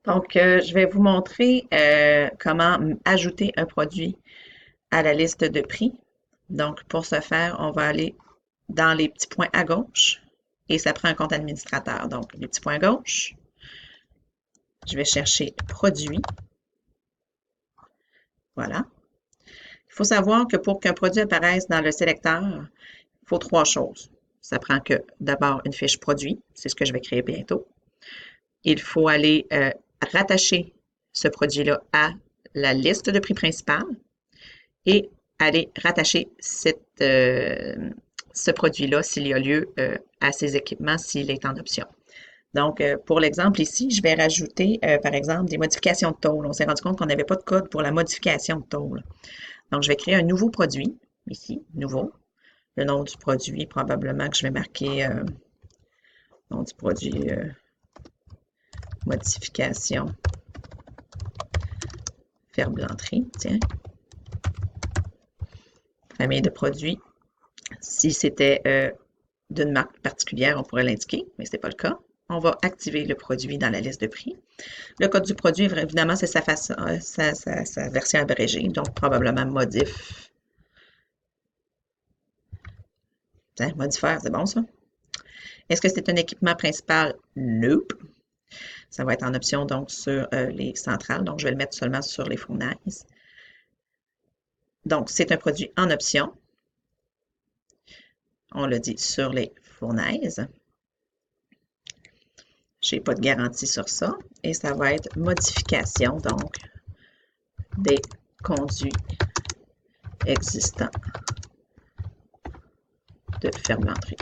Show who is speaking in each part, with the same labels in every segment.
Speaker 1: Donc, je vais vous montrer comment ajouter un produit à la liste de prix. Donc, pour ce faire, on va aller dans les petits points à gauche et ça prend un compte administrateur. Donc, les petits points à gauche, je vais chercher produit. Voilà. Il faut savoir que pour qu'un produit apparaisse dans le sélecteur, il faut trois choses. Ça prend que d'abord une fiche produit, c'est ce que je vais créer bientôt. Il faut aller rattacher ce produit-là à la liste de prix principale et aller rattacher ce produit-là s'il y a lieu à ces équipements, s'il est en option. Donc, pour l'exemple ici, je vais rajouter, par exemple, des modifications de tôle. On s'est rendu compte qu'on n'avait pas de code pour la modification de tôle. Donc, je vais créer un nouveau produit, ici, nouveau. Le nom du produit, probablement que je vais marquer nom du produit modification ferblanterie, tiens, famille de produits. Si c'était d'une marque particulière, on pourrait l'indiquer, mais ce n'est pas le cas. On va activer le produit dans la liste de prix. Le code du produit, évidemment, c'est sa version abrégée, donc probablement modif. Tiens, modifier, c'est bon ça. Est-ce que c'est un équipement principal? Nope. Ça va être en option donc sur les centrales, donc je vais le mettre seulement sur les fournaises. Donc, c'est un produit en option. On le dit sur les fournaises. Je n'ai pas de garantie sur ça. Et ça va être modification, donc, des conduits existants de ferblanterie.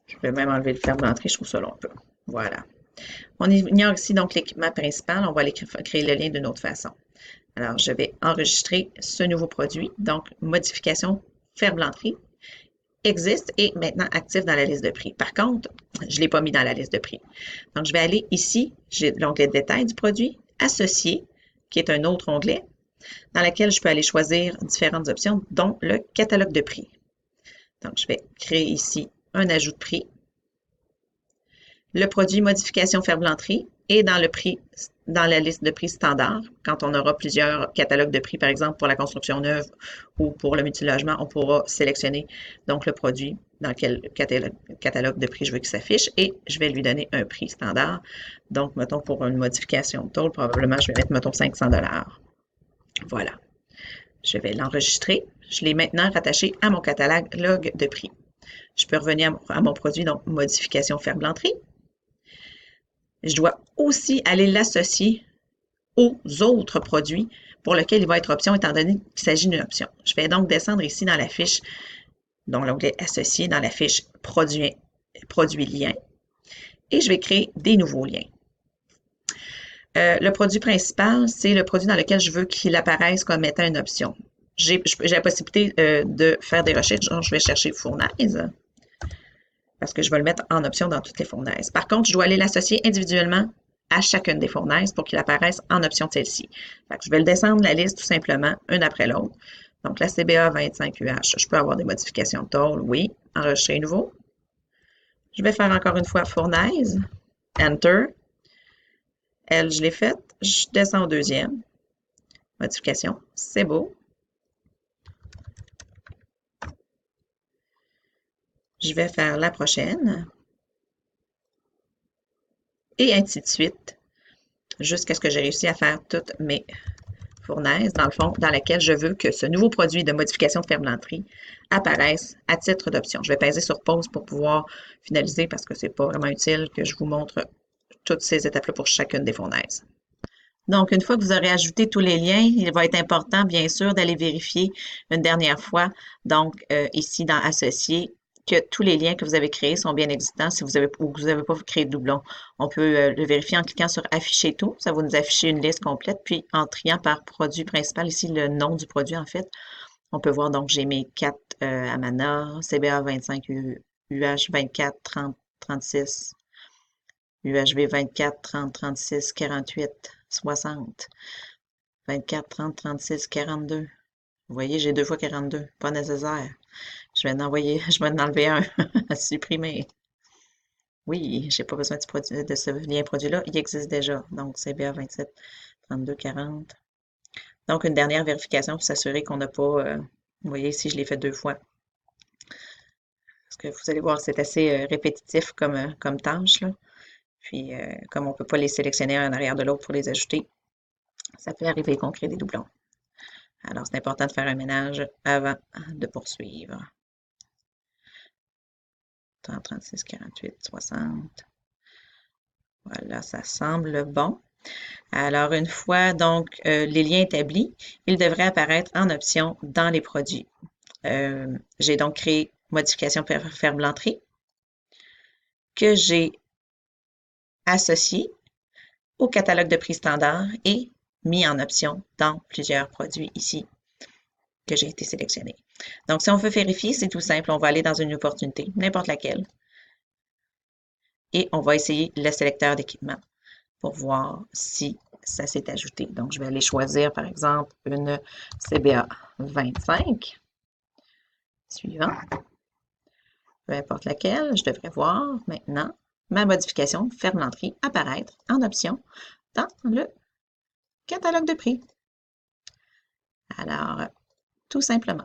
Speaker 1: Je vais même enlever le ferblanterie, je trouve ça long un peu. Voilà. On ignore ici donc l'équipement principal. On va aller créer le lien d'une autre façon. Alors, je vais enregistrer ce nouveau produit. Donc, modification ferblanterie existe et maintenant actif dans la liste de prix. Par contre, je ne l'ai pas mis dans la liste de prix. Donc, je vais aller ici, j'ai l'onglet détail du produit, associé, qui est un autre onglet, dans lequel je peux aller choisir différentes options, dont le catalogue de prix. Donc, je vais créer ici un ajout de prix. Le produit modification ferblanterie est dans le prix, dans la liste de prix standard. Quand on aura plusieurs catalogues de prix, par exemple pour la construction neuve ou pour le multilogement, on pourra sélectionner donc le produit dans quel catalogue de prix je veux qu'il s'affiche et je vais lui donner un prix standard. Donc, mettons pour une modification de tôle, probablement je vais mettre, mettons, 500 $. Voilà. Je vais l'enregistrer. Je l'ai maintenant rattaché à mon catalogue de prix. Je peux revenir à mon produit, donc modification ferblanterie. Je dois aussi aller l'associer aux autres produits pour lesquels il va être option, étant donné qu'il s'agit d'une option. Je vais donc descendre ici dans la fiche, dans l'onglet associé, dans la fiche produit lien, et je vais créer des nouveaux liens. Le produit principal, c'est le produit dans lequel je veux qu'il apparaisse comme étant une option. J'ai la possibilité de faire des recherches, donc je vais chercher fournaise, parce que je vais le mettre en option dans toutes les fournaises. Par contre, je dois aller l'associer individuellement à chacune des fournaises pour qu'il apparaisse en option de celle-ci. Je vais le descendre la liste tout simplement, une après l'autre. Donc, la CBA 25UH, je peux avoir des modifications de tôle, oui. Enregistrer nouveau. Je vais faire encore une fois fournaise. Enter. Elle, je l'ai faite. Je descends au deuxième. Modification. C'est beau. Je vais faire la prochaine. Et ainsi de suite, jusqu'à ce que j'ai réussi à faire toutes mes fournaises, dans le fond, dans laquelle je veux que ce nouveau produit de modification de ferblanterie apparaisse à titre d'option. Je vais peser sur pause pour pouvoir finaliser parce que c'est pas vraiment utile que je vous montre toutes ces étapes-là pour chacune des fournaises. Donc, une fois que vous aurez ajouté tous les liens, il va être important, bien sûr, d'aller vérifier une dernière fois, donc ici dans Associer, que tous les liens que vous avez créés sont bien existants si vous avez ou que vous n'avez pas créé de doublons. On peut le vérifier en cliquant sur Afficher tout, ça va nous afficher une liste complète, puis en triant par produit principal, ici le nom du produit en fait, on peut voir donc j'ai mes 4 Amana, CBA 25, UH 24, 30, 36, UHV 24, 30, 36, 48, 60, 24, 30, 36, 42. Vous voyez, j'ai 2 fois 42, pas nécessaire. Je vais en enlever un à supprimer. Oui, j'ai pas besoin de ce lien produit-là. Il existe déjà. Donc, CBA 27 32 40. Donc, une dernière vérification pour s'assurer qu'on n'a pas, vous voyez ici, je l'ai fait 2 fois. Parce que vous allez voir, c'est assez répétitif comme tâche, là. Puis, comme on ne peut pas les sélectionner un en arrière de l'autre pour les ajouter, ça peut arriver qu'on crée des doublons. Alors, c'est important de faire un ménage avant de poursuivre. 30, 36, 48, 60. Voilà, ça semble bon. Alors, une fois donc les liens établis, ils devraient apparaître en option dans les produits. J'ai donc créé modification ferme l'entrée que j'ai associé au catalogue de prix standard et mis en option dans plusieurs produits ici que j'ai été sélectionné. Donc, si on veut vérifier, c'est tout simple. On va aller dans une opportunité, n'importe laquelle, et on va essayer le sélecteur d'équipement pour voir si ça s'est ajouté. Donc, je vais aller choisir, par exemple, une CBA 25. Suivant. Peu importe laquelle, je devrais voir maintenant ma modification ferme l'entrée apparaître en option dans le catalogue de prix. Alors, tout simplement.